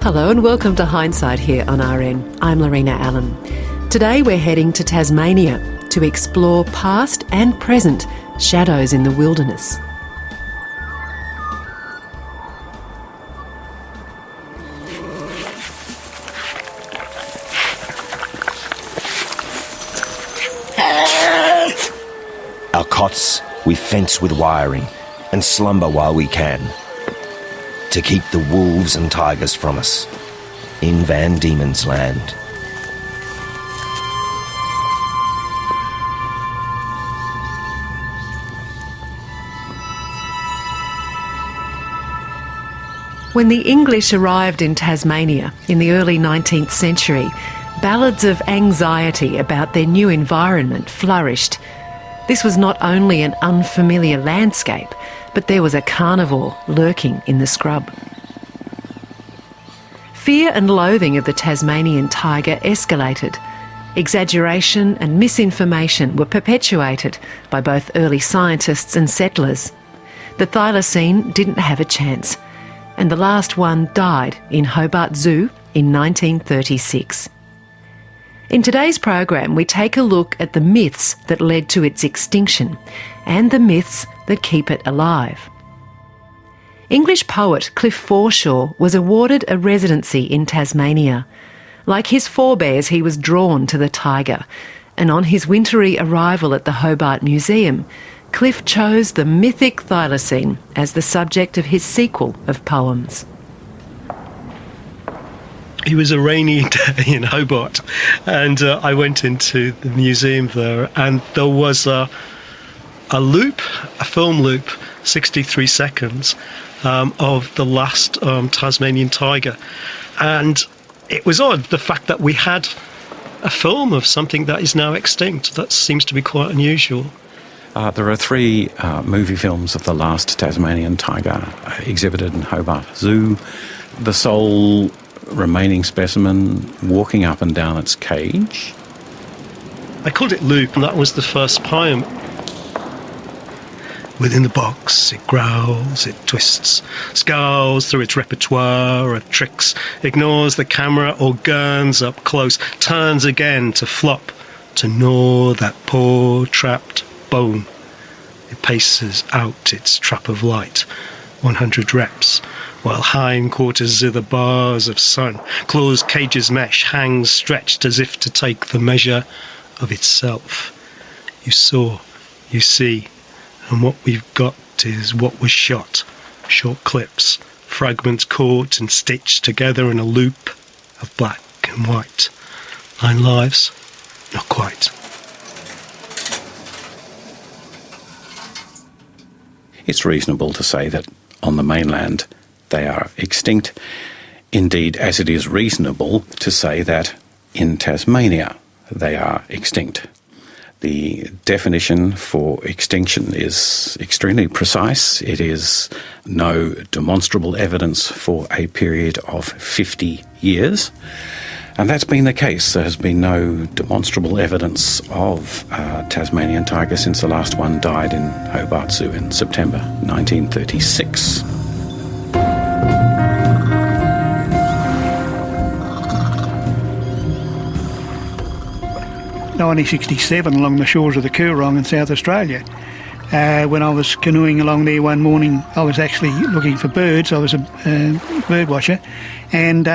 Hello and welcome to Hindsight here on RN. I'm Lorena Allen. Today we're heading to Tasmania to explore past and present shadows in the wilderness. Our cots we fence with wiring and slumber while we can, to keep the wolves and tigers from us in Van Diemen's Land. When the English arrived in Tasmania in the early 19th century, ballads of anxiety about their new environment flourished. This was not only an unfamiliar landscape, but there was a carnivore lurking in the scrub. Fear and loathing of the Tasmanian tiger escalated. Exaggeration and misinformation were perpetuated by both early scientists and settlers. The thylacine didn't have a chance, and the last one died in Hobart Zoo in 1936. In today's program, we take a look at the myths that led to its extinction and the myths that keep it alive. English poet Cliff Forshaw was awarded a residency in Tasmania. Like his forebears, he was drawn to the tiger, and on his wintry arrival at the Hobart Museum, Cliff chose the mythic thylacine as the subject of his sequel of poems. It was a rainy day in Hobart, and I went into the museum there, and there was a film loop, 63 seconds, of the last Tasmanian tiger. And it was odd, the fact that we had a film of something that is now extinct. That seems to be quite unusual. There are three movie films of the last Tasmanian tiger exhibited in Hobart Zoo. The sole remaining specimen walking up and down its cage. I called it Loop, and that was the first poem. Within the box, it growls, it twists, scowls through its repertoire of tricks, ignores the camera or gurns up close, turns again to flop, to gnaw that poor trapped bone. It paces out its trap of light, 100 reps, while hindquarters are the bars of sun, claws cage's mesh hangs stretched as if to take the measure of itself. You saw, you see, and what we've got is what was shot, short clips, fragments caught and stitched together in a loop of black and white. 9 lives? Not quite. It's reasonable to say that on the mainland they are extinct. Indeed, as it is reasonable to say that in Tasmania they are extinct. The definition for extinction is extremely precise. It is no demonstrable evidence for a period of 50 years. And that's been the case. There has been no demonstrable evidence of Tasmanian tiger since the last one died in Hobart Zoo in September 1936. 1967 along the shores of the Coorong in South Australia. When I was canoeing along there one morning, I was actually looking for birds. I was a bird watcher, and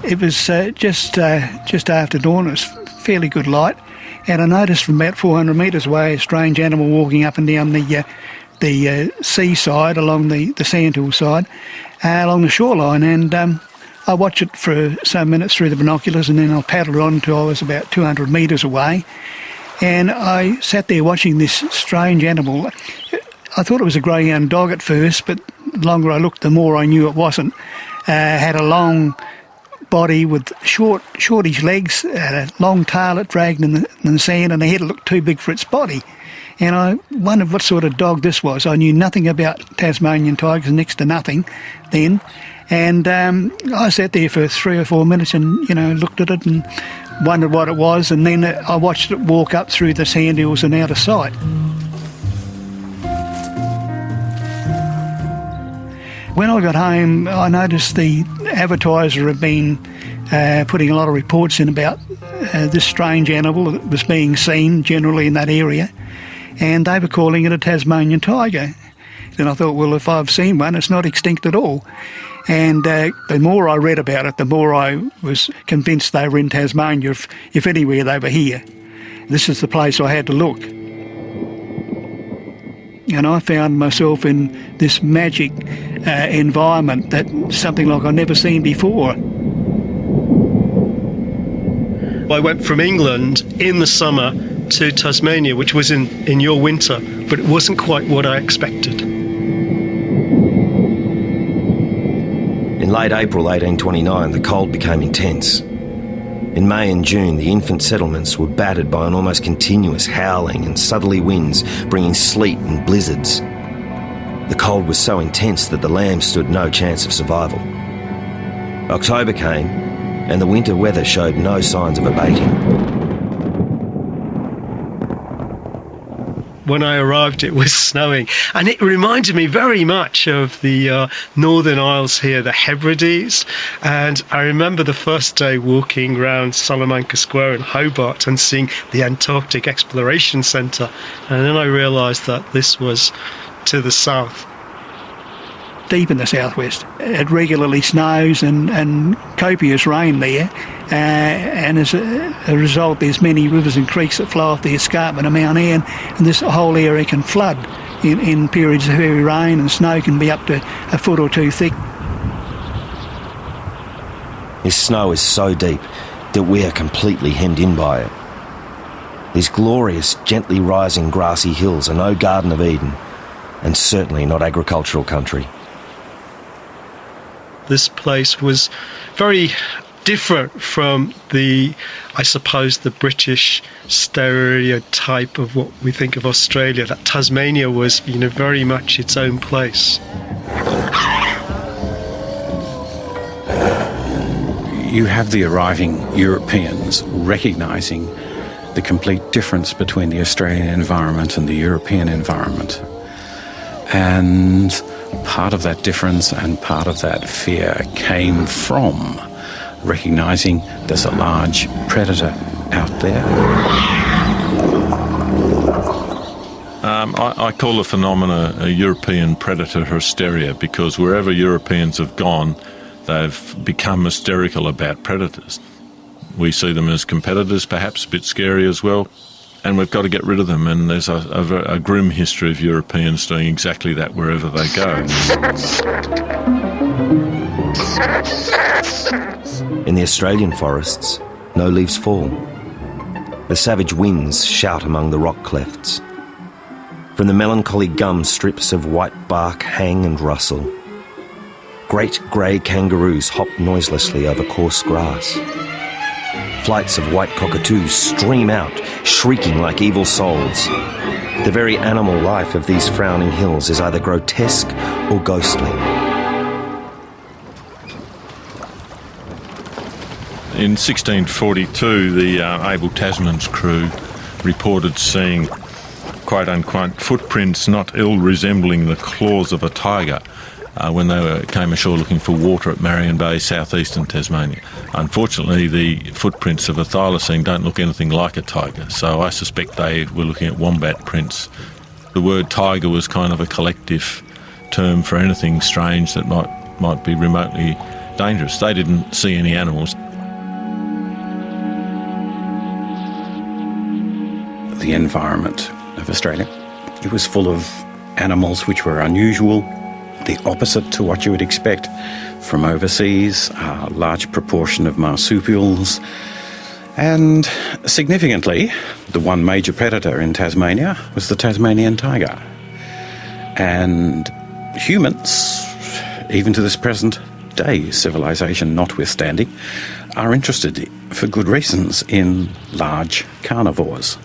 it was just after dawn. It was fairly good light, and I noticed from about 400 metres away a strange animal walking up and down the seaside, along the sandhill side, along the shoreline, and I watched it for some minutes through the binoculars, and then I paddled on until I was about 200 metres away, and I sat there watching this strange animal. I thought it was a greyhound dog at first, but the longer I looked, the more I knew it wasn't. Had a long body with shortish legs, had a long tail it dragged in the sand, and the head looked too big for its body. And I wondered what sort of dog this was. I knew nothing about Tasmanian tigers, next to nothing then. And I sat there for 3 or 4 minutes and, looked at it and wondered what it was. And then I watched it walk up through the sandhills and out of sight. When I got home, I noticed the Advertiser have been putting a lot of reports in about this strange animal that was being seen generally in that area, and they were calling it a Tasmanian tiger. And I thought, well, if I've seen one, it's not extinct at all. And the more I read about it, the more I was convinced they were in Tasmania. If anywhere, they were here. This is the place I had to look. And I found myself in this magic environment, that something like I'd never seen before. I went from England in the summer to Tasmania, which was in your winter, but it wasn't quite what I expected. In late April 1829, the cold became intense. In May and June, the infant settlements were battered by an almost continuous howling and southerly winds, bringing sleet and blizzards. The cold was so intense that the lambs stood no chance of survival. October came, and the winter weather showed no signs of abating. When I arrived, it was snowing, and it reminded me very much of the Northern Isles here, the Hebrides. And I remember the first day walking around Salamanca Square in Hobart and seeing the Antarctic Exploration Centre, and then I realised that this was to the south. Deep in the southwest. It regularly snows and copious rain there, and as a result there's many rivers and creeks that flow off the escarpment of Mount Ann, and this whole area can flood in periods of heavy rain, and snow can be up to a foot or two thick. This snow is so deep that we are completely hemmed in by it. These glorious, gently rising grassy hills are no Garden of Eden, and certainly not agricultural country. This place was very different from the British stereotype of what we think of Australia, that Tasmania was, very much its own place. You have the arriving Europeans recognising the complete difference between the Australian environment and the European environment. And part of that difference and part of that fear came from recognising there's a large predator out there. I call the phenomena a European predator hysteria, because wherever Europeans have gone, they've become hysterical about predators. We see them as competitors, perhaps a bit scary as well, and we've got to get rid of them, and there's a grim history of Europeans doing exactly that wherever they go. In the Australian forests, no leaves fall. The savage winds shout among the rock clefts. From the melancholy gum, strips of white bark hang and rustle. Great grey kangaroos hop noiselessly over coarse grass. Flights of white cockatoos stream out, shrieking like evil souls. The very animal life of these frowning hills is either grotesque or ghostly. In 1642, the Abel Tasman's crew reported seeing quote-unquote footprints not ill resembling the claws of a tiger when they came ashore looking for water at Marion Bay, southeastern Tasmania. Unfortunately, the footprints of a thylacine don't look anything like a tiger, so I suspect they were looking at wombat prints. The word tiger was kind of a collective term for anything strange that might be remotely dangerous. They didn't see any animals. The environment of Australia, it was full of animals which were unusual, the opposite to what you would expect from overseas, a large proportion of marsupials, and significantly, the one major predator in Tasmania was the Tasmanian tiger. And humans, even to this present day, civilization notwithstanding, are interested, for good reasons, in large carnivores.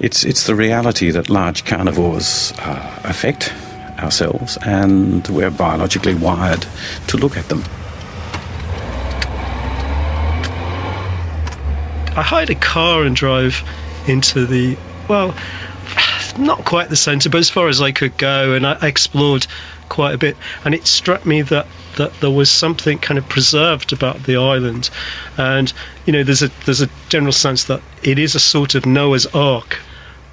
It's the reality that large carnivores affect ourselves, and we're biologically wired to look at them. I hired a car and drove into not quite the centre, but as far as I could go, and I explored quite a bit, and it struck me that there was something kind of preserved about the island. And there's a general sense that it is a sort of Noah's Ark.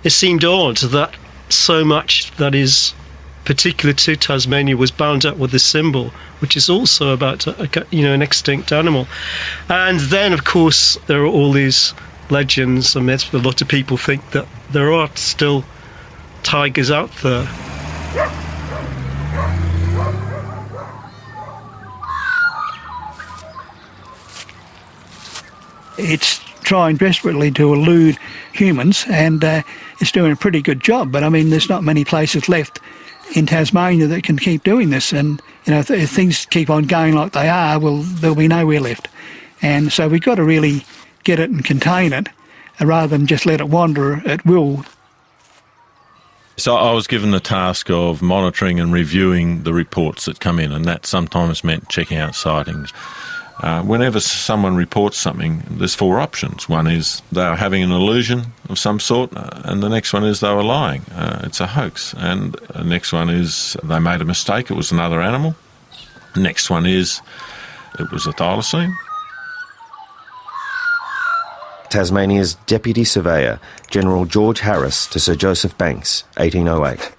It seemed odd that so much that is particular to Tasmania was bound up with this symbol, which is also about an extinct animal. And then, of course, there are all these legends, and a lot of people think that there are still tigers out there. It's trying desperately to elude humans, and it's doing a pretty good job. But I mean, there's not many places left in Tasmania that can keep doing this, and if things keep on going like they are, well, there'll be nowhere left. And so we've got to really get it and contain it, rather than just let it wander at will. So I was given the task of monitoring and reviewing the reports that come in, and that sometimes meant checking out sightings. Whenever someone reports something, there's four options. One is they are having an illusion of some sort, and the next one is they were lying. It's a hoax. And the next one is they made a mistake, it was another animal. The next one is it was a thylacine. Tasmania's Deputy Surveyor, General George Harris to Sir Joseph Banks, 1808.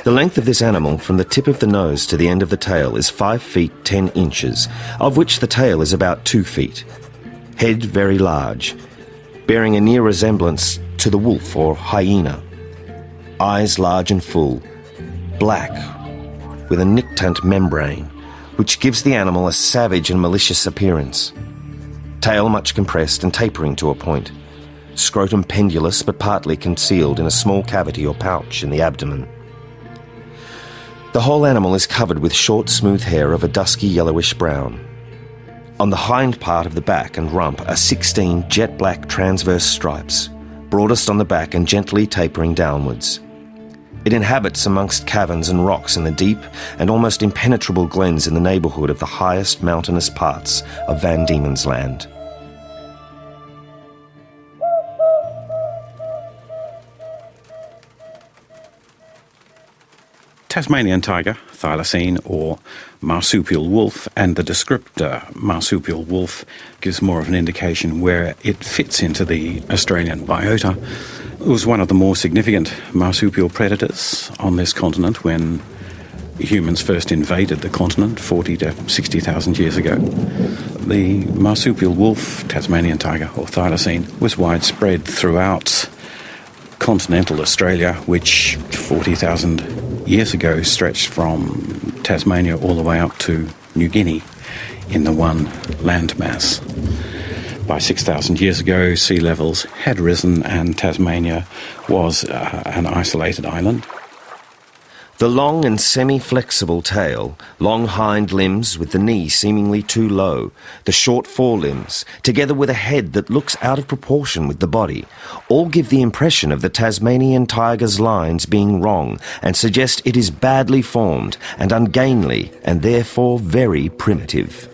The length of this animal from the tip of the nose to the end of the tail is 5 feet 10 inches, of which the tail is about 2 feet. Head very large, bearing a near resemblance to the wolf or hyena. Eyes large and full, black, with a nictant membrane, which gives the animal a savage and malicious appearance. Tail much compressed and tapering to a point. Scrotum pendulous but partly concealed in a small cavity or pouch in the abdomen. The whole animal is covered with short, smooth hair of a dusky yellowish brown. On the hind part of the back and rump are 16 jet black transverse stripes, broadest on the back and gently tapering downwards. It inhabits amongst caverns and rocks in the deep and almost impenetrable glens in the neighbourhood of the highest mountainous parts of Van Diemen's Land. Tasmanian tiger, thylacine, or marsupial wolf, and the descriptor marsupial wolf gives more of an indication where it fits into the Australian biota. It was one of the more significant marsupial predators on this continent when humans first invaded the continent 40 to 60,000 years ago. The marsupial wolf, Tasmanian tiger, or thylacine, was widespread throughout continental Australia, which 40,000 years ago stretched from Tasmania all the way up to New Guinea in the one landmass. By 6,000 years ago, sea levels had risen and Tasmania was an isolated island. The long and semi-flexible tail, long hind limbs with the knee seemingly too low, the short forelimbs, together with a head that looks out of proportion with the body, all give the impression of the Tasmanian tiger's lines being wrong and suggest it is badly formed and ungainly and therefore very primitive.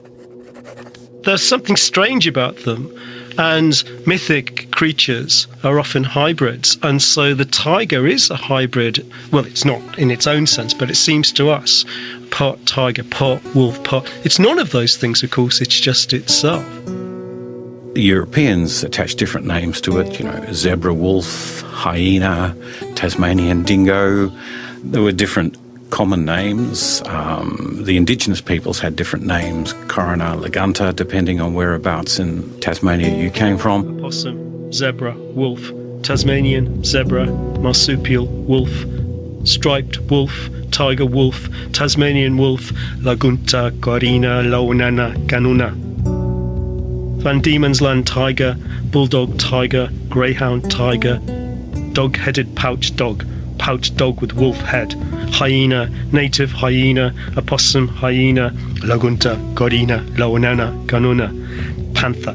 There's something strange about them, and mythic creatures are often hybrids, and so the tiger is a hybrid. Well, it's not in its own sense, but it seems to us part tiger, part wolf, part... It's none of those things, of course, it's just itself. The Europeans attached different names to it, zebra wolf, hyena, Tasmanian dingo. There were different common names. The indigenous peoples had different names, Corona, Lagunta, depending on whereabouts in Tasmania you came from. Opossum, zebra, wolf, Tasmanian, zebra, marsupial, wolf, striped wolf, tiger wolf, Tasmanian wolf, Lagunta, Corina, Laonana, Kanuna. Van Diemen's Land tiger, bulldog tiger, greyhound tiger, dog-headed pouch dog with wolf head, hyena, native hyena, opossum hyena, Lagunta, Corina, Laonana, Kanuna, panther.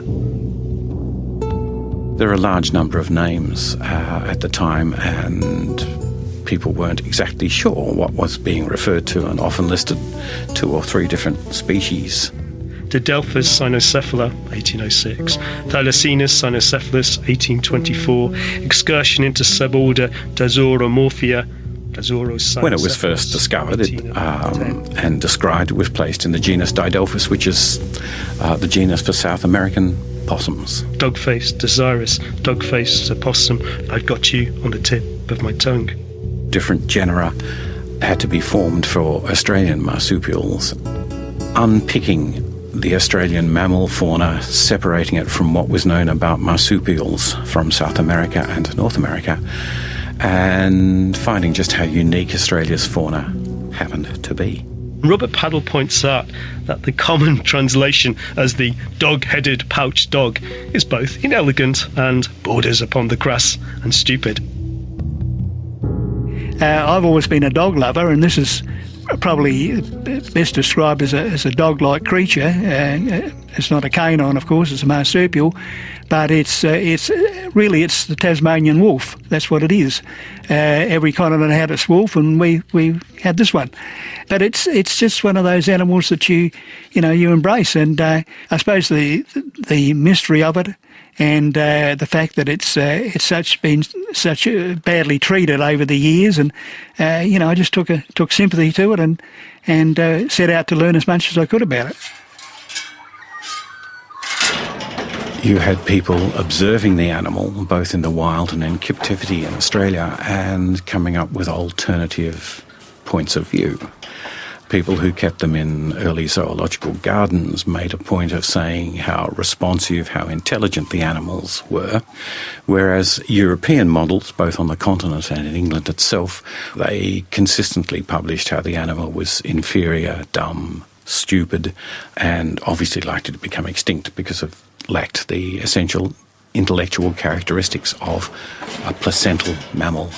There are a large number of names at the time, and people weren't exactly sure what was being referred to, and often listed 2 or 3 different species. Didelphis cynocephala, 1806. Thylacinus cynocephalus, 1824. Excursion into suborder Dasauromorphia, When it was first discovered and described, it was placed in the genus Didelphis, which is the genus for South American possums. Dog-faced Desiris, dog-faced opossum, I've got you on the tip of my tongue. Different genera had to be formed for Australian marsupials. Unpicking the Australian mammal fauna, separating it from what was known about marsupials from South America and North America, and finding just how unique Australia's fauna happened to be. Robert Paddle points out that the common translation as the dog-headed pouch dog is both inelegant and borders upon the crass and stupid. I've always been a dog lover, and this is probably best described as a dog-like creature. It's not a canine, of course, it's a marsupial, but it's the Tasmanian wolf. That's what it is. Every continent had its wolf, and we had this one. But it's just one of those animals that you embrace, and I suppose the mystery of it, and the fact that it's been such badly treated over the years, and I just took sympathy to it and set out to learn as much as I could about it. You had people observing the animal, both in the wild and in captivity in Australia, and coming up with alternative points of view. People who kept them in early zoological gardens made a point of saying how responsive, how intelligent the animals were, whereas European models, both on the continent and in England itself, they consistently published how the animal was inferior, dumb, stupid, and obviously likely to become extinct because of lacked the essential intellectual characteristics of a placental mammal.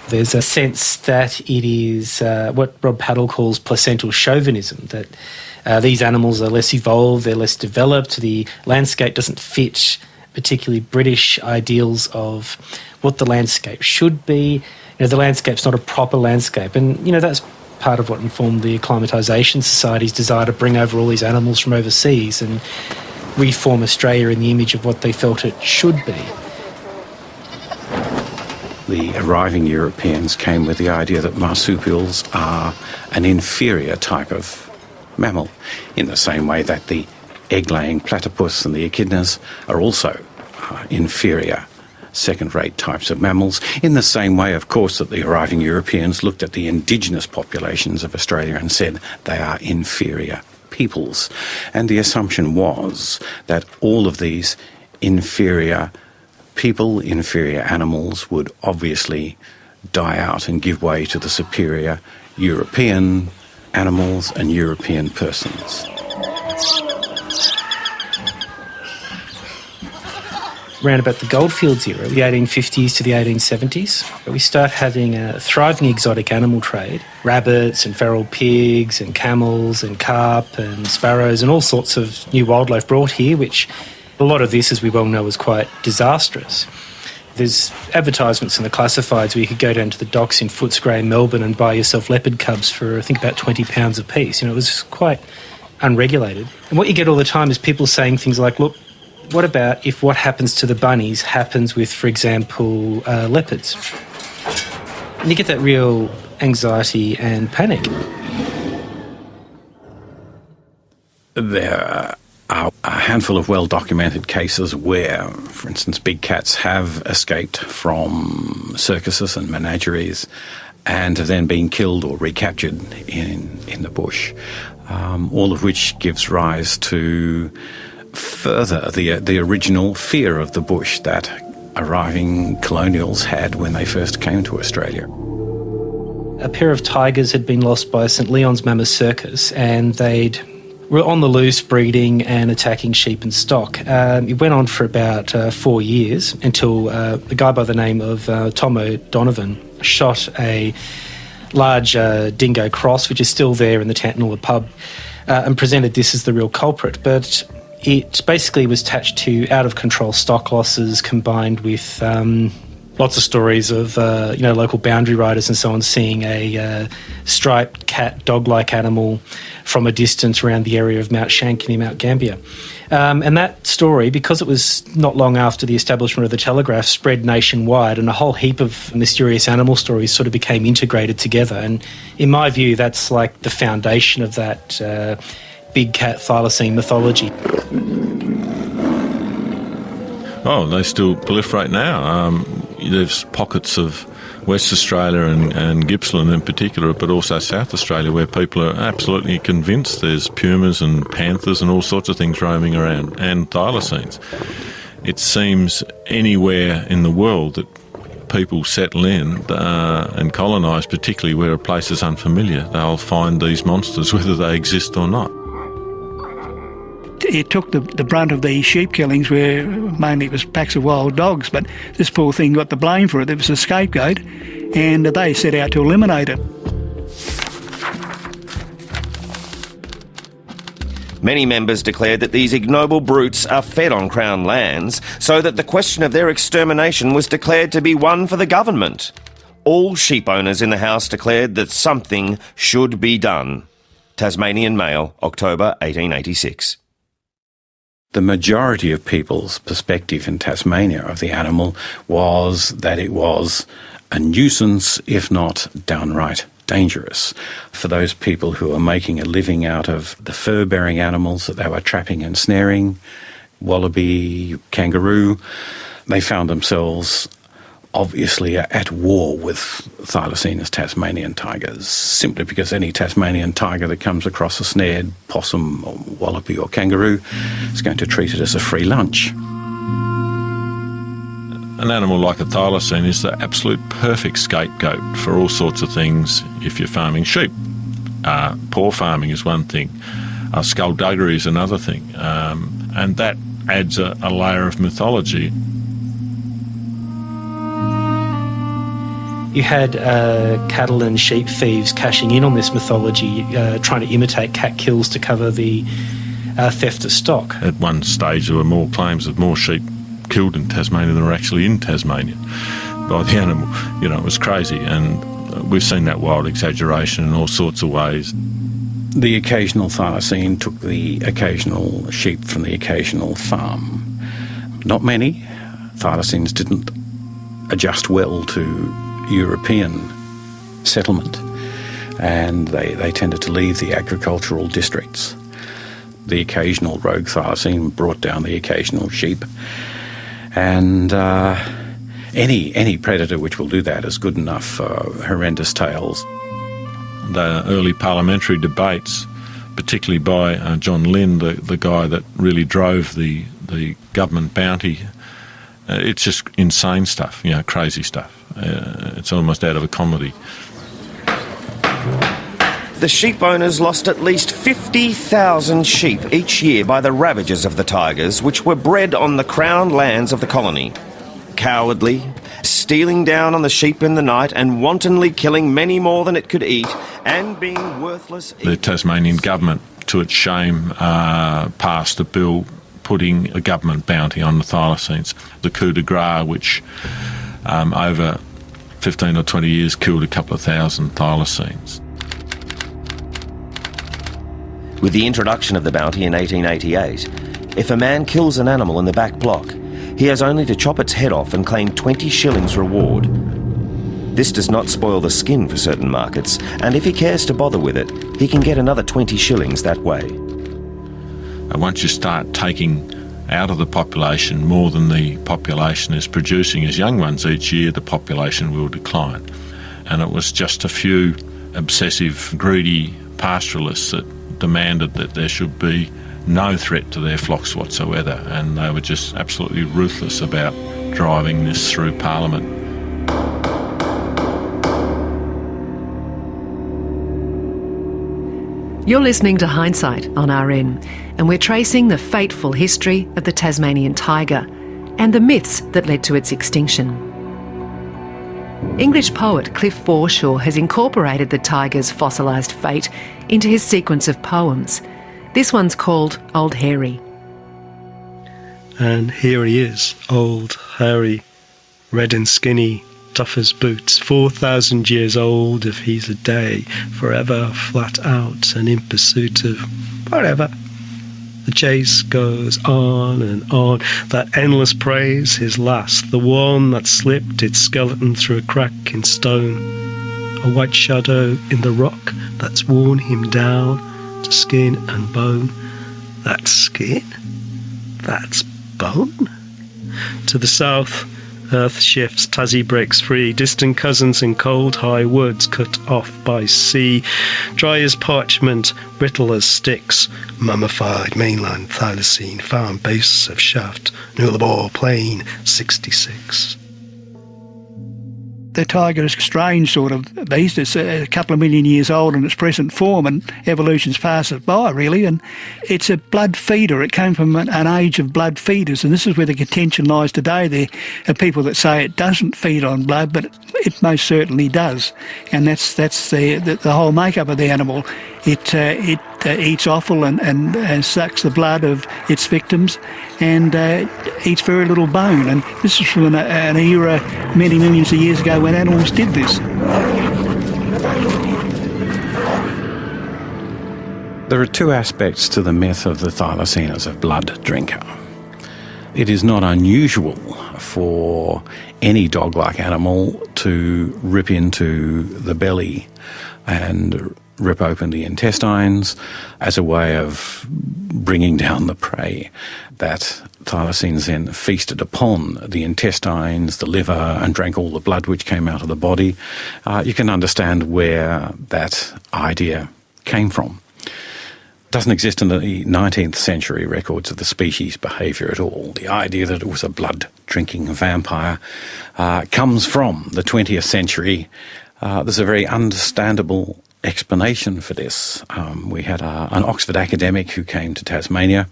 There's a sense that it is what Rob Paddle calls placental chauvinism, that these animals are less evolved, they're less developed, the landscape doesn't fit particularly British ideals of what the landscape should be. The landscape's not a proper landscape, and that's part of what informed the acclimatisation society's desire to bring over all these animals from overseas and reform Australia in the image of what they felt it should be. The arriving Europeans came with the idea that marsupials are an inferior type of mammal, in the same way that the egg-laying platypus and the echidnas are also inferior second-rate types of mammals, in the same way, of course, that the arriving Europeans looked at the indigenous populations of Australia and said they are inferior peoples. And the assumption was that all of these inferior people, inferior animals, would obviously die out and give way to the superior European animals and European persons. Around about the goldfields era, the 1850s to the 1870s, we start having a thriving exotic animal trade. Rabbits and feral pigs and camels and carp and sparrows and all sorts of new wildlife brought here, which a lot of this, as we well know, is quite disastrous. There's advertisements in the classifieds where you could go down to the docks in Footscray in Melbourne and buy yourself leopard cubs for, I think, about £20 a piece. It was quite unregulated. And what you get all the time is people saying things like, look, what about if what happens to the bunnies happens with, for example, leopards? And you get that real anxiety and panic. There are a handful of well-documented cases where, for instance, big cats have escaped from circuses and menageries and have then been killed or recaptured in the bush, all of which gives rise to further the original fear of the bush that arriving colonials had when they first came to Australia. A pair of tigers had been lost by St Leon's Mammoth Circus, and they were on the loose breeding and attacking sheep and stock. It went on for about 4 years until a guy by the name of Tom O'Donovan shot a large dingo cross, which is still there in the Tantanoola pub, and presented this as the real culprit. But it basically was attached to out-of-control stock losses combined with lots of stories of local boundary riders and so on seeing a striped cat, dog-like animal from a distance around the area of Mount Shank near Mount Gambier. And that story, because it was not long after the establishment of the Telegraph, spread nationwide, and a whole heap of mysterious animal stories sort of became integrated together. And in my view, that's like the foundation of that big cat thylacine mythology. Oh, they still proliferate now. There's pockets of West Australia and Gippsland in particular, but also South Australia, where people are absolutely convinced there's pumas and panthers and all sorts of things roaming around, and thylacines. It seems anywhere in the world that people settle in and colonise, particularly where a place is unfamiliar, they'll find these monsters whether they exist or not. It took the brunt of the sheep killings, where mainly it was packs of wild dogs, but this poor thing got the blame for it. It was a scapegoat, and they set out to eliminate it. Many members declared that these ignoble brutes are fed on Crown lands, so that the question of their extermination was declared to be one for the government. All sheep owners in the House declared that something should be done. Tasmanian Mail, October 1886. The majority of people's perspective in Tasmania of the animal was that it was a nuisance, if not downright dangerous, for those people who are making a living out of the fur-bearing animals that they were trapping and snaring, wallaby, kangaroo. They found themselves obviously at war with Thylacinus tasmanian tigers, simply because any Tasmanian tiger that comes across a snared possum or wallaby or kangaroo is going to treat it as a free lunch. An animal like a thylacine is the absolute perfect scapegoat for all sorts of things if you're farming sheep. Poor farming is one thing. Skullduggery is another thing. And that adds a layer of mythology. You had cattle and sheep thieves cashing in on this mythology, trying to imitate cat kills to cover the theft of stock. At one stage there were more claims of more sheep killed in Tasmania than were actually in Tasmania by the animal. You know, it was crazy, and we've seen that wild exaggeration in all sorts of ways. The occasional thylacine took the occasional sheep from the occasional farm. Not many. Thylacines didn't adjust well to European settlement, and they tended to leave the agricultural districts. The occasional rogue thylacine brought down the occasional sheep, and any predator which will do that is good enough for horrendous tales. The early parliamentary debates, particularly by John Lynn, the guy that really drove the government bounty, it's just insane stuff, you know, crazy stuff. It's almost out of a comedy. The sheep owners lost at least 50,000 sheep each year by the ravages of the tigers, which were bred on the Crown lands of the colony. Cowardly, stealing down on the sheep in the night and wantonly killing many more than it could eat, and being worthless... The Tasmanian government, to its shame, passed a bill putting a government bounty on the thylacines. The coup de grace, which over 15 or 20 years killed a couple of thousand thylacines. With the introduction of the bounty in 1888, if a man kills an animal in the back block, he has only to chop its head off and claim 20 shillings reward. This does not spoil the skin for certain markets, and if he cares to bother with it, he can get another 20 shillings that way. Once you start taking out of the population more than the population is producing as young ones each year, the population will decline. And it was just a few obsessive, greedy pastoralists that demanded that there should be no threat to their flocks whatsoever, and they were just absolutely ruthless about driving this through Parliament. You're listening to Hindsight on RN, and we're tracing the fateful history of the Tasmanian tiger and the myths that led to its extinction. English poet Cliff Forshaw has incorporated the tiger's fossilised fate into his sequence of poems. This one's called Old Hairy. And here he is, old, hairy, red and skinny, tough as boots, 4,000 years old if he's a day, forever flat out and in pursuit of whatever. The chase goes on and on, that endless prey's his last, the one that slipped its skeleton through a crack in stone, a white shadow in the rock that's worn him down to skin and bone. That's skin? That's bone? To the south, earth shifts, Tassie breaks free, distant cousins in cold high woods cut off by sea, dry as parchment, brittle as sticks, mummified mainland thylacine, found base of shaft, Nullarbor Plain, 66. The tiger is a strange sort of beast. It's a couple of million years old in its present form, and evolution's passed it by, really. And it's a blood feeder. It came from an age of blood feeders, and this is where the contention lies today. There are people that say it doesn't feed on blood, but it most certainly does. And that's the whole makeup of the animal. It eats offal and sucks the blood of its victims, and eats very little bone. And this is from an era many millions of years ago when animals did this. There are two aspects to the myth of the thylacine as a blood drinker. It is not unusual for any dog-like animal to rip into the belly and rip open the intestines as a way of bringing down the prey. That thylacines then feasted upon the intestines, the liver, and drank all the blood which came out of the body. You can understand where that idea came from. It doesn't exist in the 19th century records of the species' behaviour at all. The idea that it was a blood-drinking vampire comes from the 20th century. There's a very understandable explanation for this. We had an Oxford academic who came to Tasmania.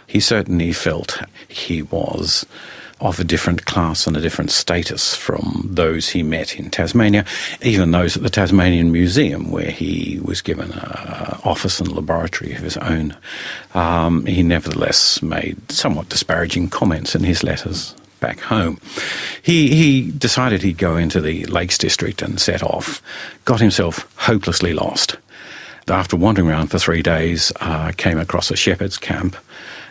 He certainly felt he was of a different class and a different status from those he met in Tasmania, even those at the Tasmanian Museum, where he was given an office and laboratory of his own. He nevertheless made somewhat disparaging comments in his letters back home. He decided he'd go into the Lakes District and set off, got himself hopelessly lost. After wandering around for 3 days, came across a shepherd's camp,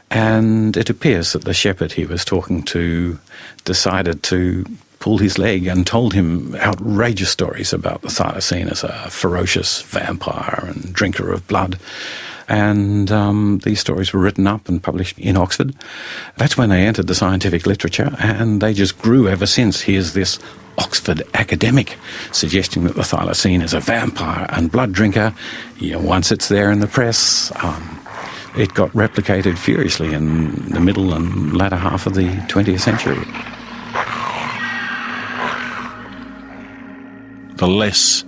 and it appears that the shepherd he was talking to decided to pull his leg and told him outrageous stories about the thylacine as a ferocious vampire and drinker of blood. And these stories were written up and published in Oxford. That's when they entered the scientific literature, and they just grew ever since. Here's this Oxford academic suggesting that the thylacine is a vampire and blood drinker. Once it's there in the press, it got replicated furiously in the middle and latter half of the 20th century. The less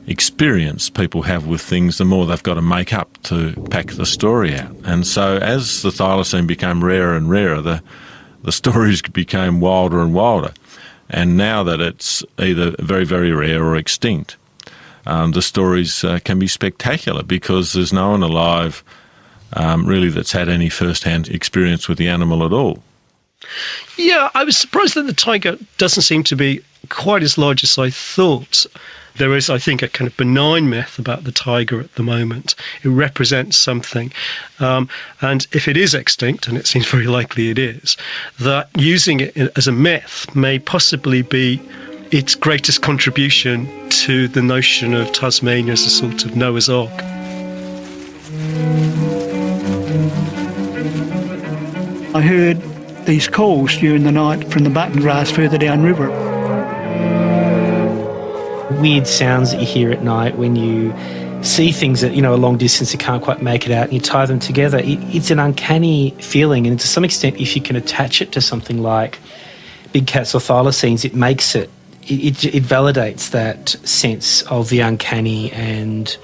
experience people have with things, the more they've got to make up to pack the story out. And so as the thylacine became rarer and rarer, the stories became wilder and wilder. And now that it's either very, very rare or extinct, the stories can be spectacular because there's no one alive really that's had any first-hand experience with the animal at all. Yeah, I was surprised that the tiger doesn't seem to be quite as large as I thought. There is, I think, a kind of benign myth about the tiger at the moment. It represents something. And if it is extinct, and it seems very likely it is, that using it as a myth may possibly be its greatest contribution to the notion of Tasmania as a sort of Noah's Ark. I heard these calls during the night from the button grass further downriver. Weird sounds that you hear at night when you see things at a long distance you can't quite make it out, and you tie them together. It's an uncanny feeling, and to some extent, if you can attach it to something like big cats or thylacines, it makes it validates that sense of the uncanny and,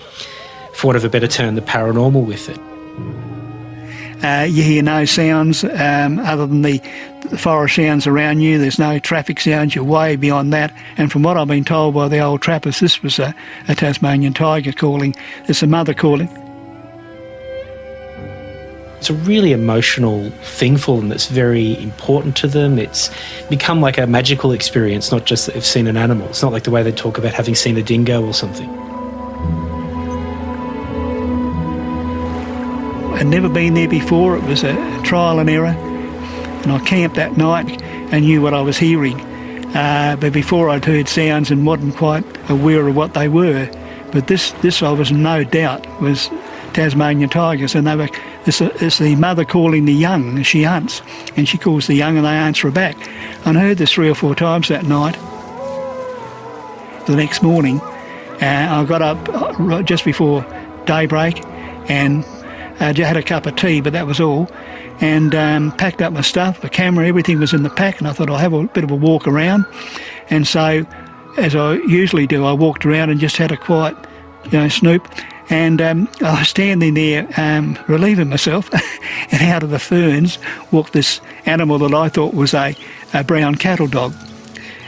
for want of a better term, the paranormal with it. You hear no sounds other than the forest sounds around you. There's no traffic sounds. You're way beyond that. And from what I've been told by the old trappers, this was a Tasmanian tiger calling. It's a mother calling. It's a really emotional thing for them that's very important to them. It's become like a magical experience, not just that they've seen an animal. It's not like the way they talk about having seen a dingo or something. I'd never been there before. It was a trial and error. And I camped that night and knew what I was hearing. But before I'd heard sounds and wasn't quite aware of what they were. But this I was no doubt was Tasmanian tigers, and it's the mother calling the young as she hunts, and she calls the young and they answer her back. And I heard this 3 or 4 times that night. The next morning, I got up just before daybreak and I had a cup of tea, but that was all, and packed up my stuff, the camera, everything was in the pack, and I thought I'll have a bit of a walk around. And so, as I usually do, I walked around and just had a quiet, snoop. And I was standing there relieving myself, and out of the ferns walked this animal that I thought was a brown cattle dog.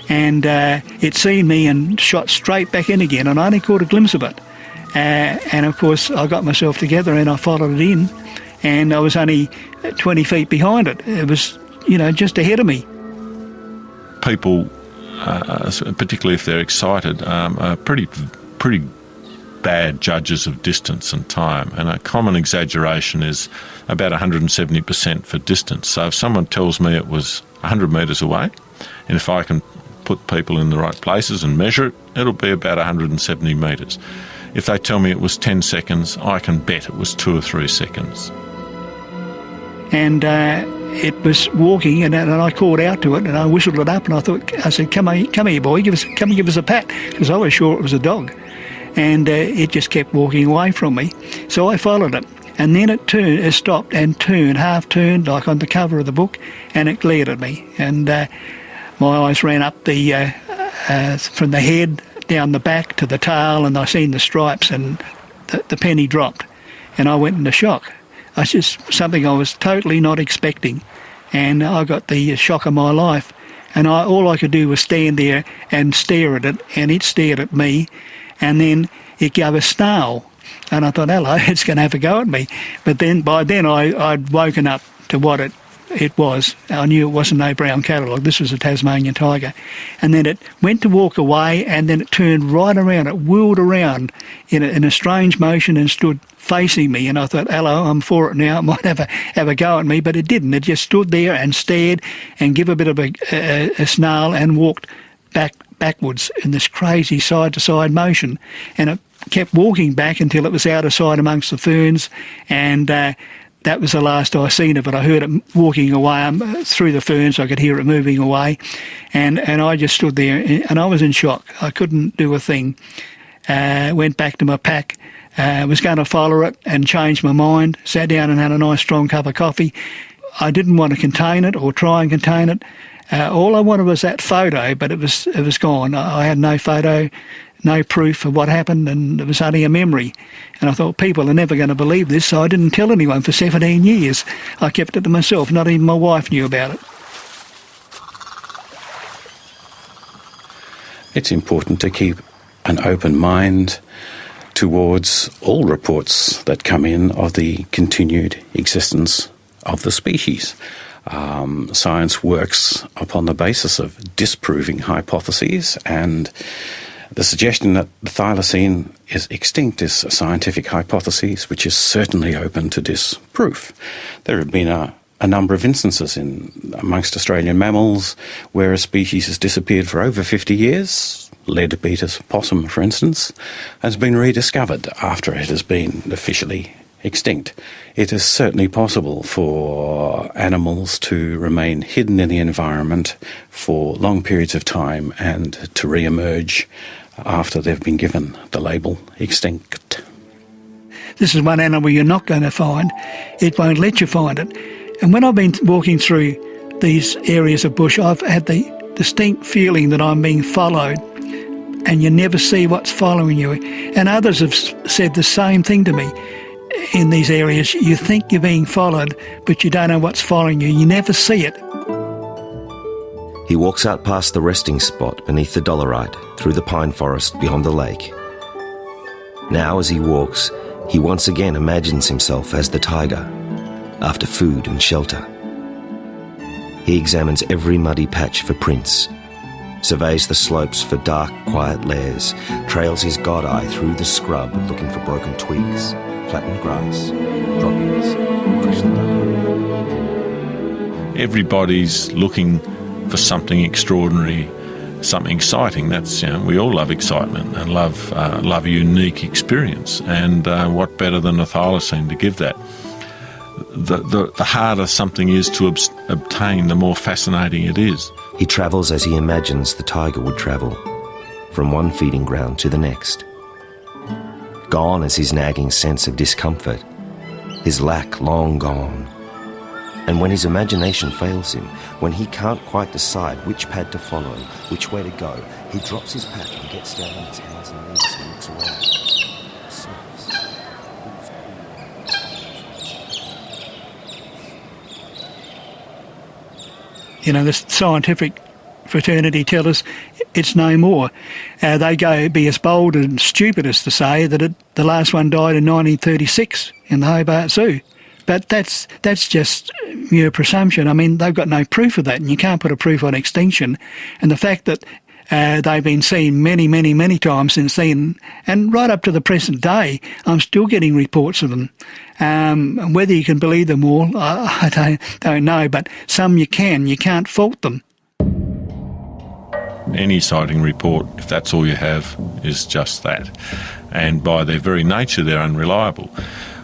And it seen me and shot straight back in again, and I only caught a glimpse of it. And of course I got myself together and I followed it in, and I was only 20 feet behind it. It was, just ahead of me. People, particularly if they're excited, are pretty bad judges of distance and time, and a common exaggeration is about 170% for distance. So if someone tells me it was 100 metres away, and if I can put people in the right places and measure it, it'll be about 170 metres. If they tell me it was 10 seconds, I can bet it was 2 or 3 seconds. And it was walking, and I called out to it, and I whistled it up, and I said, come here, boy, come and give us a pat, because I was sure it was a dog. And it just kept walking away from me. So I followed it, and then it stopped and turned, half turned, like on the cover of the book, and it glared at me. And my eyes ran up from the head down the back to the tail, and I seen the stripes, and the penny dropped, and I went into shock. It's just something I was totally not expecting, and I got the shock of my life. And all I could do was stand there and stare at it, and it stared at me. And then it gave a snarl, and I thought, hello, it's going to have a go at me. But then by then I'd woken up to what it was. I knew it wasn't no brown cattle dog. This was a Tasmanian tiger. And then it went to walk away, and then it turned right around. It whirled around in a strange motion and stood facing me. And I thought, hello, I'm for it now. It might have a go at me, but it didn't. It just stood there and stared and gave a bit of a snarl and walked backwards in this crazy side-to-side motion, and it kept walking back until it was out of sight amongst the ferns, and that was the last I seen of it. I heard it walking away through the ferns. I could hear it moving away, and I just stood there, and I was in shock. I couldn't do a thing. Went back to my pack, was going to follow it and change my mind, sat down and had a nice strong cup of coffee. I didn't want to contain it or try and contain it. All I wanted was that photo, but it was gone. I had no photo, no proof of what happened, and it was only a memory. And I thought, people are never going to believe this, so I didn't tell anyone for 17 years. I kept it to myself. Not even my wife knew about it. It's important to keep an open mind towards all reports that come in of the continued existence of the species. Science works upon the basis of disproving hypotheses, and the suggestion that the thylacine is extinct is a scientific hypothesis which is certainly open to disproof. There have been a number of instances amongst Australian mammals where a species has disappeared for over 50 years. Leadbeater's possum, for instance, has been rediscovered after it has been officially extinct. It is certainly possible for animals to remain hidden in the environment for long periods of time and to re-emerge after they've been given the label extinct. This is one animal you're not going to find. It won't let you find it. And when I've been walking through these areas of bush, I've had the distinct feeling that I'm being followed, and you never see what's following you. And others have said the same thing to me. In these areas, you think you're being followed, but you don't know what's following you. You never see it. He walks out past the resting spot beneath the dolerite, through the pine forest beyond the lake. Now, as he walks, he once again imagines himself as the tiger, after food and shelter. He examines every muddy patch for prints, surveys the slopes for dark, quiet lairs, trails his god eye through the scrub looking for broken twigs, flattened grass, droppings, freshly dug. Everybody's looking for something extraordinary, something exciting. That's, we all love excitement and love a unique experience. And what better than a thylacine to give that? The harder something is to obtain, the more fascinating it is. He travels as he imagines the tiger would travel, from one feeding ground to the next. Gone is his nagging sense of discomfort, his lack long gone. And when his imagination fails him, when he can't quite decide which pad to follow, which way to go, he drops his pack and gets down on his hands and knees and looks around. The scientific fraternity tell us it's no more. They be as bold and stupid as to say that the last one died in 1936 in the Hobart Zoo. But that's just mere presumption. I mean, they've got no proof of that, and you can't put a proof on extinction. And the fact that they've been seen many, many, many times since then, and right up to the present day, I'm still getting reports of them. Whether you can believe them all, I don't know, but some you can. You can't fault them. Any sighting report, if that's all you have, is just that. And by their very nature, they're unreliable.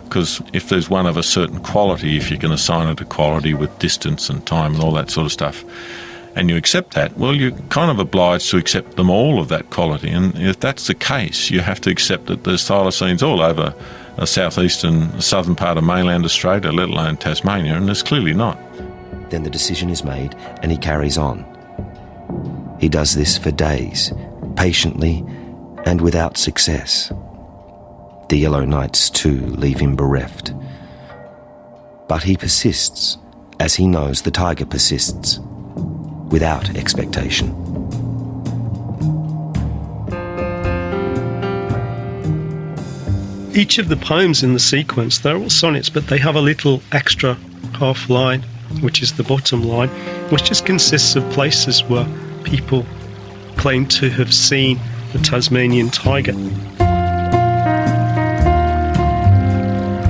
Because if there's one of a certain quality, if you can assign it a quality with distance and time and all that sort of stuff, and you accept that, well, you're kind of obliged to accept them all of that quality. And if that's the case, you have to accept that there's thylacines all over the southern part of mainland Australia, let alone Tasmania, and there's clearly not. Then the decision is made and he carries on. He does this for days, patiently and without success. The yellow nights, too, leave him bereft. But he persists, as he knows the tiger persists, without expectation. Each of the poems in the sequence, they're all sonnets, but they have a little extra half line, which is the bottom line, which just consists of places where people claim to have seen the Tasmanian tiger.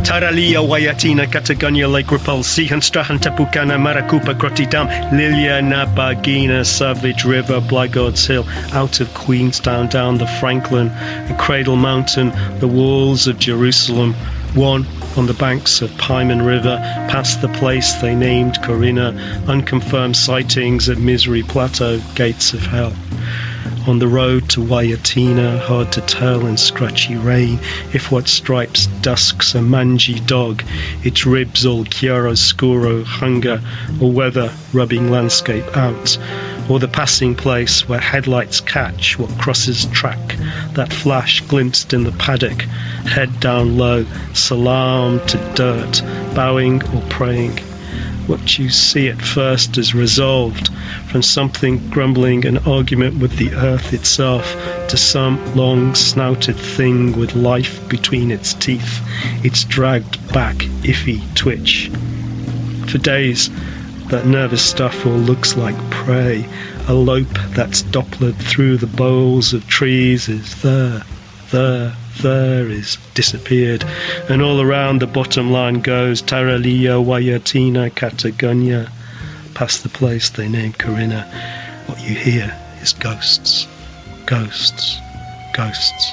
Taralia, Wayatina, Katagunya, Lake Repulse, Strahan, Tapukana, Maracupa, Crotidam, Lilia, Nabagina, Savage River, Blackguards Hill, out of Queenstown, down the Franklin and Cradle Mountain, the walls of Jerusalem, one on the banks of Pieman River, past the place they named Corinna, unconfirmed sightings at Misery Plateau, gates of hell. On the road to Wayatina, hard to tell in scratchy rain if what stripes dusk's a mangy dog, its ribs all chiaroscuro, hunger, or weather rubbing landscape out, or the passing place where headlights catch what crosses track, that flash glimpsed in the paddock, head down low, salam to dirt, bowing or praying. What you see at first is resolved from something grumbling an argument with the earth itself to some long-snouted thing with life between its teeth, its dragged back iffy twitch. For days, that nervous stuff all looks like prey. A lope that's dopplered through the boles of trees is there is disappeared, and all around the bottom line goes Taralia, Wayatina, Katagunya, past the place they named Corinna. What you hear is ghosts, ghosts, ghosts.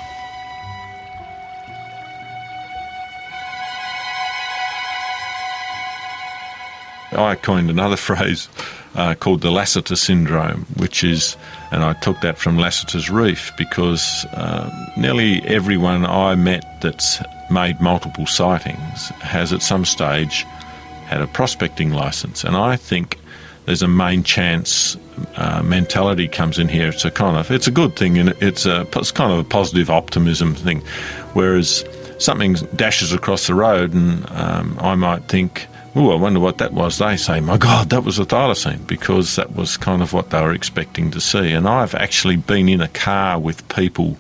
I coined another phrase called the Lassiter syndrome, which is, and I took that from Lassiter's Reef, because nearly everyone I met that's made multiple sightings has at some stage had a prospecting licence, and I think there's a main chance mentality comes in here. It's a good thing, and it's kind of a positive optimism thing, whereas something dashes across the road and I might think, oh, I wonder what that was. They say, my God, that was a thylacine, because that was kind of what they were expecting to see. And I've actually been in a car with people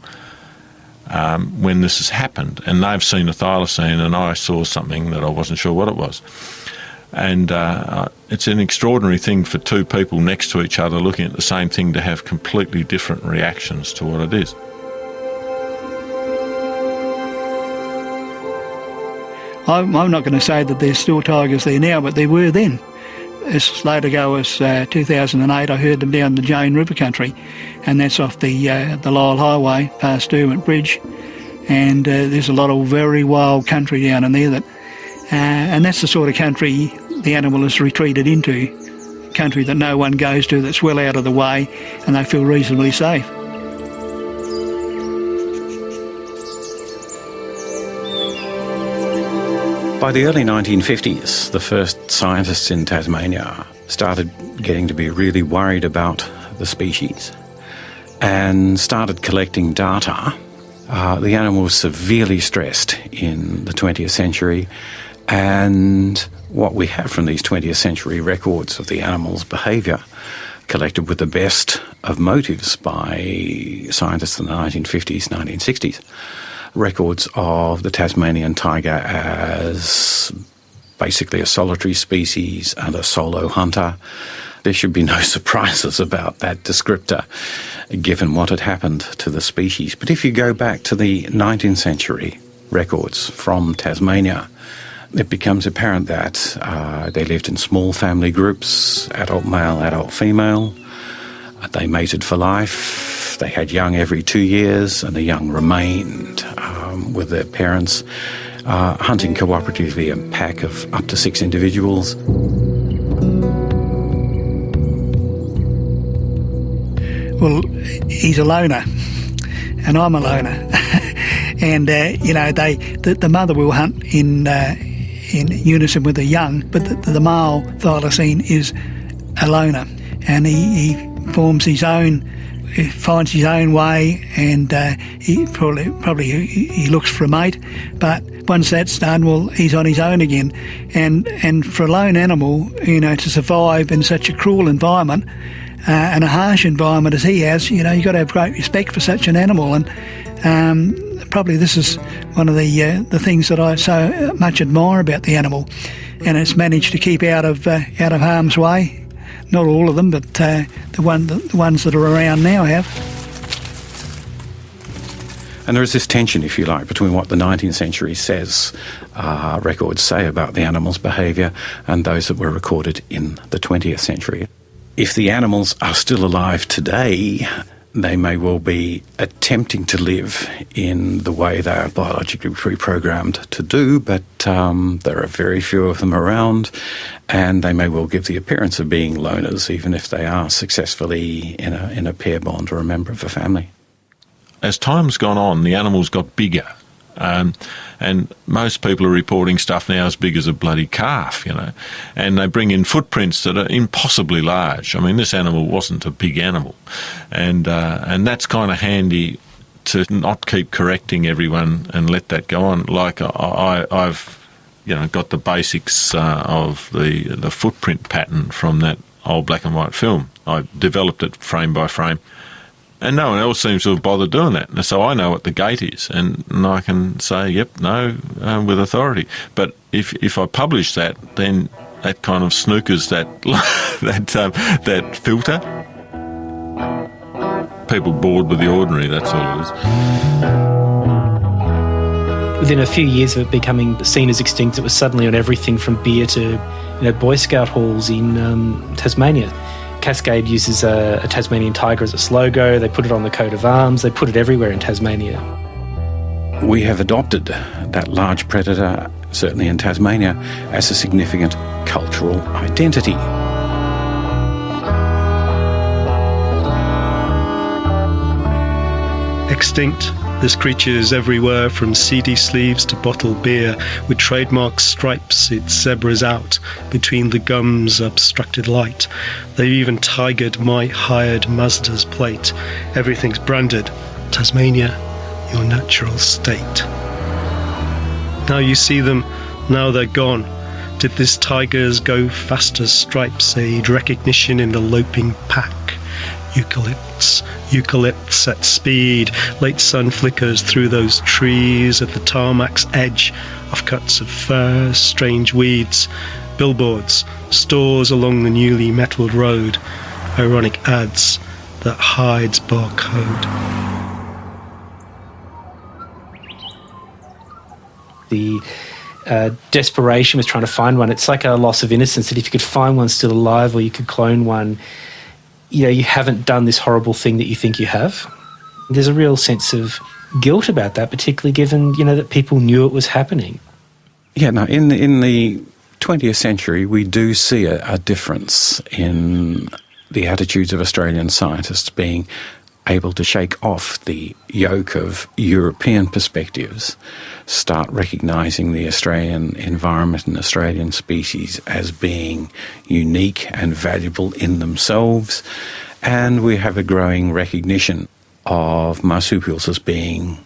when this has happened, and they've seen a thylacine and I saw something that I wasn't sure what it was. And it's an extraordinary thing for two people next to each other looking at the same thing to have completely different reactions to what it is. I'm not going to say that there's still tigers there now, but there were then. As late ago as 2008, I heard them down the Jane River country, and that's off the Lyell Highway past Derwent Bridge. And there's a lot of very wild country down in there, and that's the sort of country the animal is retreated into, country that no one goes to, that's well out of the way, and they feel reasonably safe. By the early 1950s, the first scientists in Tasmania started getting to be really worried about the species and started collecting data. The animal was severely stressed in the 20th century, and what we have from these 20th century records of the animal's behaviour, collected with the best of motives by scientists in the 1950s, 1960s, records of the Tasmanian tiger as basically a solitary species and a solo hunter. There should be no surprises about that descriptor, given what had happened to the species. But if you go back to the 19th century records from Tasmania, it becomes apparent that they lived in small family groups, adult male, adult female. They mated for life. They had young every 2 years, and the young remained with their parents, hunting cooperatively a pack of up to 6 individuals. Well, he's a loner, and I'm a loner. And, the mother will hunt in unison with the young, but the male thylacine is a loner, and he forms his own, he finds his own way, and he probably he looks for a mate. But once that's done, well, he's on his own again. And for a lone animal, to survive in such a cruel environment and a harsh environment as he has, you've got to have great respect for such an animal. And probably this is one of the things that I so much admire about the animal, and it's managed to keep out of harm's way. Not all of them, but the ones that are around now have. And there is this tension, if you like, between what the 19th century says, records say about the animal's behaviour, and those that were recorded in the 20th century. If the animals are still alive today, they may well be attempting to live in the way they are biologically pre-programmed to do, but there are very few of them around, and they may well give the appearance of being loners, even if they are successfully in a pair bond or a member of a family. As time's gone on, the animals got bigger. And most people are reporting stuff now as big as a bloody calf, and they bring in footprints that are impossibly large. I mean, this animal wasn't a big animal, and that's kind of handy to not keep correcting everyone and let that go on. Like I've got the basics of the footprint pattern from that old black and white film. I developed it frame by frame. And no one else seems to have bothered doing that. So I know what the gait is, and I can say, yep, no, with authority. But if I publish that, then that kind of snookers that that filter. People bored with the ordinary, that's all it is. Within a few years of it becoming seen as extinct, it was suddenly on everything from beer to Boy Scout halls in Tasmania. Cascade uses a Tasmanian tiger as its logo. They put it on the coat of arms. They put it everywhere in Tasmania. We have adopted that large predator, certainly in Tasmania, as a significant cultural identity. Extinct, this creature is everywhere, from seedy sleeves to bottled beer. With trademark stripes, it zebras out between the gums' obstructed light. They've even tigered my hired Mazda's plate. Everything's branded. Tasmania, your natural state. Now you see them, now they're gone. Did this tiger's go fast as stripes aid recognition in the loping pack? Eucalypts at speed. Late sun flickers through those trees at the tarmac's edge, off cuts of fir, strange weeds. billboards, stores along the newly metalled road, ironic ads that hides barcode. The desperation was trying to find one. It's like a loss of innocence, that if you could find one still alive or you could clone one, you haven't done this horrible thing that you think you have. There's a real sense of guilt about that, particularly given, that people knew it was happening. Yeah, no, in the 20th century, we do see a difference in the attitudes of Australian scientists being able to shake off the yoke of European perspectives, start recognising the Australian environment and Australian species as being unique and valuable in themselves, and we have a growing recognition of marsupials as being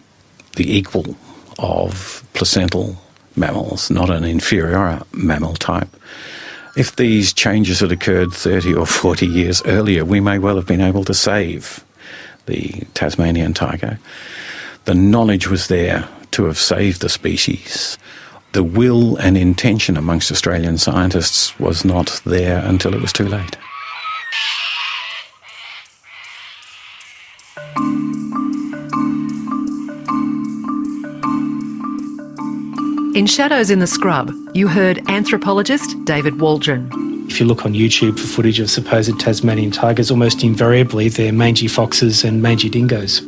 the equal of placental mammals, not an inferior mammal type. If these changes had occurred 30 or 40 years earlier, we may well have been able to save the Tasmanian tiger. The knowledge was there to have saved the species. The will and intention amongst Australian scientists was not there until it was too late. In Shadows in the Scrub, you heard anthropologist David Waldron. If you look on YouTube for footage of supposed Tasmanian tigers, almost invariably they're mangy foxes and mangy dingoes.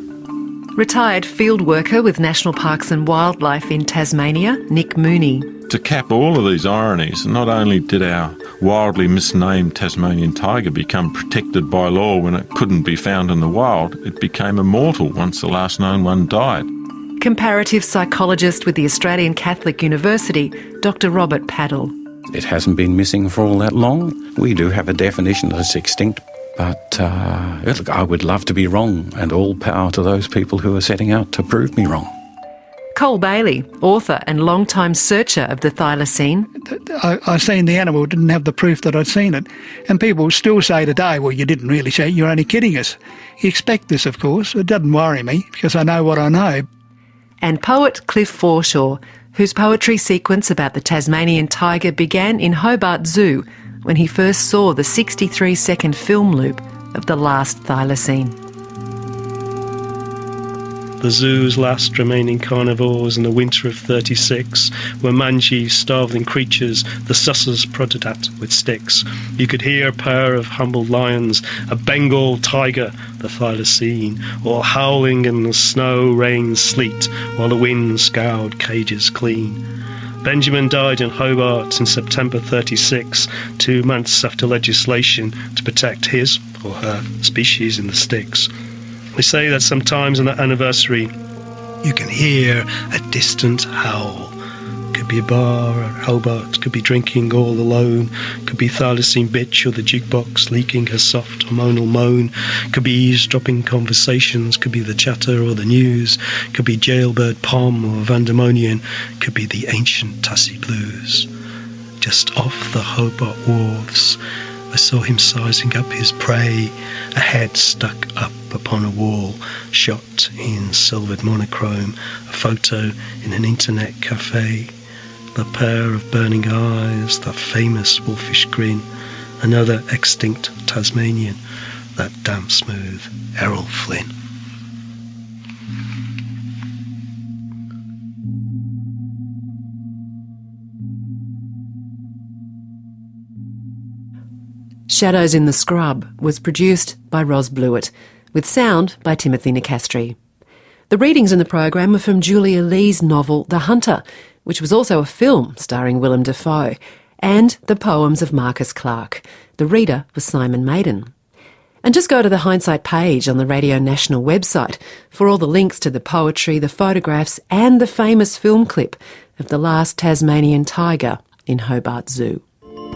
Retired field worker with National Parks and Wildlife in Tasmania, Nick Mooney. To cap all of these ironies, not only did our wildly misnamed Tasmanian tiger become protected by law when it couldn't be found in the wild, it became immortal once the last known one died. Comparative psychologist with the Australian Catholic University, Dr Robert Paddle. It hasn't been missing for all that long. We do have a definition that it's extinct, but look, I would love to be wrong, and all power to those people who are setting out to prove me wrong. Cole Bailey, author and long-time searcher of the thylacine. I seen the animal, didn't have the proof that I'd seen it. And people still say today, well, you didn't really see it, you're only kidding us. You expect this, of course. It doesn't worry me, because I know what I know. And poet Cliff Forshaw, whose poetry sequence about the Tasmanian tiger began in Hobart Zoo when he first saw the 63-second film loop of the last thylacine. The zoo's last remaining carnivores in the winter of 36 were mangy, starveling creatures the sussers prodded at with sticks. You could hear a pair of humbled lions, a Bengal tiger, the thylacine, all howling in the snow, rain, sleet, while the wind scoured cages clean. Benjamin died in Hobart in September 36, 2 months after legislation to protect his, or her, species in the sticks. They say that sometimes on that anniversary you can hear a distant howl. Could be a bar at Hobart, could be drinking all alone, could be thylacine bitch or the jukebox leaking her soft hormonal moan, could be eavesdropping conversations, could be the chatter or the news, could be jailbird Pom or Vandemonian, could be the ancient Tassie blues. Just off the Hobart wharves I saw him sizing up his prey, a head stuck up upon a wall, shot in silvered monochrome, a photo in an internet cafe, the pair of burning eyes, that famous wolfish grin, another extinct Tasmanian, that damp smooth Errol Flynn. Shadows in the Scrub was produced by Ros Blewett, with sound by Timothy Nicastri. The readings in the program were from Julia Lee's novel The Hunter, which was also a film starring Willem Dafoe, and the poems of Marcus Clarke. The reader was Simon Maiden. And just go to the Hindsight page on the Radio National website for all the links to the poetry, the photographs and the famous film clip of the last Tasmanian tiger in Hobart Zoo.